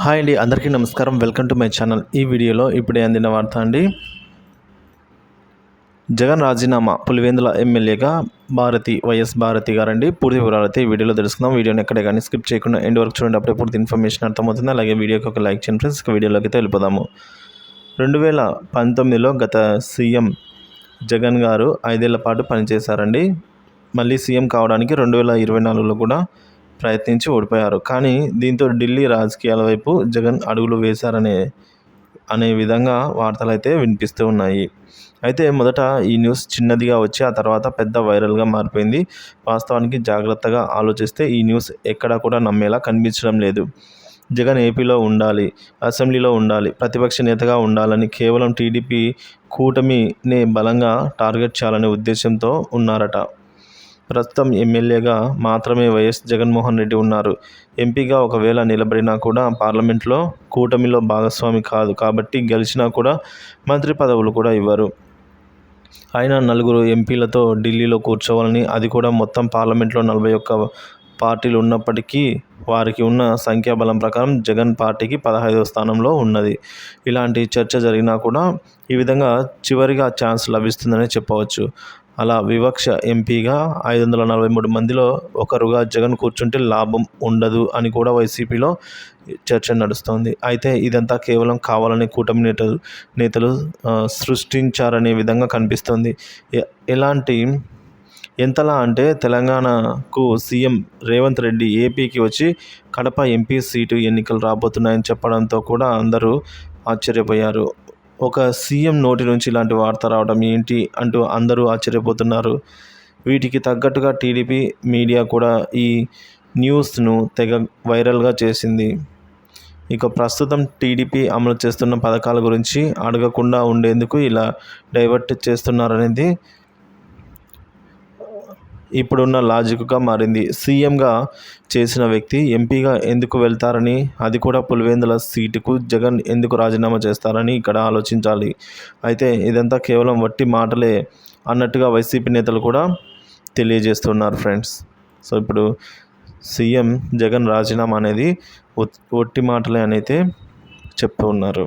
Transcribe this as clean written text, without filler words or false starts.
Hi అండి, అందరికీ నమస్కారం. Welcome to my channel. ఈ వీడియోలో ఇప్పుడే అందిన వార్త అండి. జగన్ రాజీనామా పులివెందుల ఎమ్మెల్యేగా వైఎస్ భారతి గారండి. పూర్తి వివరాలు అయితే ఈ వీడియోలో తెలుసుకుందాం. వీడియోని ఎక్కడే కానీ స్కిప్ చేయకుండా ఎండ్ వరకు చూడండి. అప్పుడే పూర్తి ఇన్ఫర్మేషన్ అర్థమవుతుంది. అలాగే వీడియోకి ఒక లైక్ చేయండి ఫ్రెండ్స్. వీడియోలోకి అయితే వెళ్ళిపోదాము. 2019లో గత సీఎం జగన్ గారు 5 ఏళ్ల పాటు పనిచేశారండి. మళ్ళీ సీఎం కావడానికి 2024లో కూడా ప్రయత్నించి ఓడిపోయారు. కానీ దీంతో ఢిల్లీ రాజకీయాల వైపు జగన్ అడుగులు వేశారనే విధంగా వార్తలు అయితే వినిపిస్తూ ఉన్నాయి. అయితే మొదట ఈ న్యూస్ చిన్నదిగా వచ్చి ఆ తర్వాత పెద్ద వైరల్గా మారిపోయింది. వాస్తవానికి జాగ్రత్తగా ఆలోచిస్తే ఈ న్యూస్ ఎక్కడా కూడా నమ్మేలా కనిపించడం లేదు. జగన్ ఏపీలో ఉండాలి, అసెంబ్లీలో ఉండాలి, ప్రతిపక్ష నేతగా ఉండాలని కేవలం టీడీపీ కూటమిని బలంగా టార్గెట్ చేయాలనే ఉద్దేశంతో ఉన్నారట. ప్రస్తుతం ఎమ్మెల్యేగా మాత్రమే వైఎస్ జగన్మోహన్ రెడ్డి ఉన్నారు. ఎంపీగా ఒకవేళ నిలబడినా కూడా పార్లమెంట్లో కూటమిలో భాగస్వామి కాదు కాబట్టి గెలిచినా కూడా మంత్రి పదవులు కూడా ఇవ్వరు. ఆయన 4 ఎంపీలతో ఢిల్లీలో కూర్చోవాలని, అది కూడా మొత్తం పార్లమెంట్లో 41 పార్టీలు ఉన్నప్పటికీ వారికి ఉన్న సంఖ్యాబలం ప్రకారం జగన్ పార్టీకి 15వ స్థానంలో ఉన్నది. ఇలాంటి చర్చ జరిగినా కూడా ఈ విధంగా చివరిగా ఛాన్స్ లభిస్తుందనే చెప్పవచ్చు. అలా వివక్ష ఎంపీగా 543 మందిలో ఒకరుగా జగన్ కూర్చుంటే లాభం ఉండదు అని కూడా వైసీపీలో చర్చ నడుస్తోంది. అయితే ఇదంతా కేవలం కావాలని కూటమి నేతలు సృష్టించారనే విధంగా కనిపిస్తోంది. ఎంతలా అంటే తెలంగాణకు సీఎం రేవంత్ రెడ్డి ఏపీకి వచ్చి కడప ఎంపీ సీటు ఎన్నికలు రాబోతున్నాయని చెప్పడంతో కూడా అందరూ ఆశ్చర్యపోయారు. ఒక సీఎం నోటి నుంచి ఇలాంటి వార్త రావడం ఏంటి అంటూ అందరూ ఆశ్చర్యపోతున్నారు. వీటికి తగ్గట్టుగా టీడీపీ మీడియా కూడా ఈ న్యూస్ను తెగ వైరల్గా చేసింది. ఇక ప్రస్తుతం టీడీపీ అమలు చేస్తున్న పథకాల గురించి అడగకుండా ఉండేందుకు ఇలా డైవర్ట్ చేస్తున్నారనేది ఇప్పుడున్న లాజిక్గా మారింది. సీఎంగా చేసిన వ్యక్తి ఎంపీగా ఎందుకు వెళ్తారని, అది కూడా పులివెందుల సీటుకు జగన్ ఎందుకు రాజీనామా చేస్తారని ఇక్కడ ఆలోచించాలి. అయితే ఇదంతా కేవలం వట్టి మాటలే అన్నట్టుగా వైసీపీ నేతలు కూడా తెలియజేస్తున్నారు ఫ్రెండ్స్. సో ఇప్పుడు సీఎం జగన్ రాజీనామా అనేది వట్టి మాటలే అని అయితే చెప్తూ ఉన్నారు.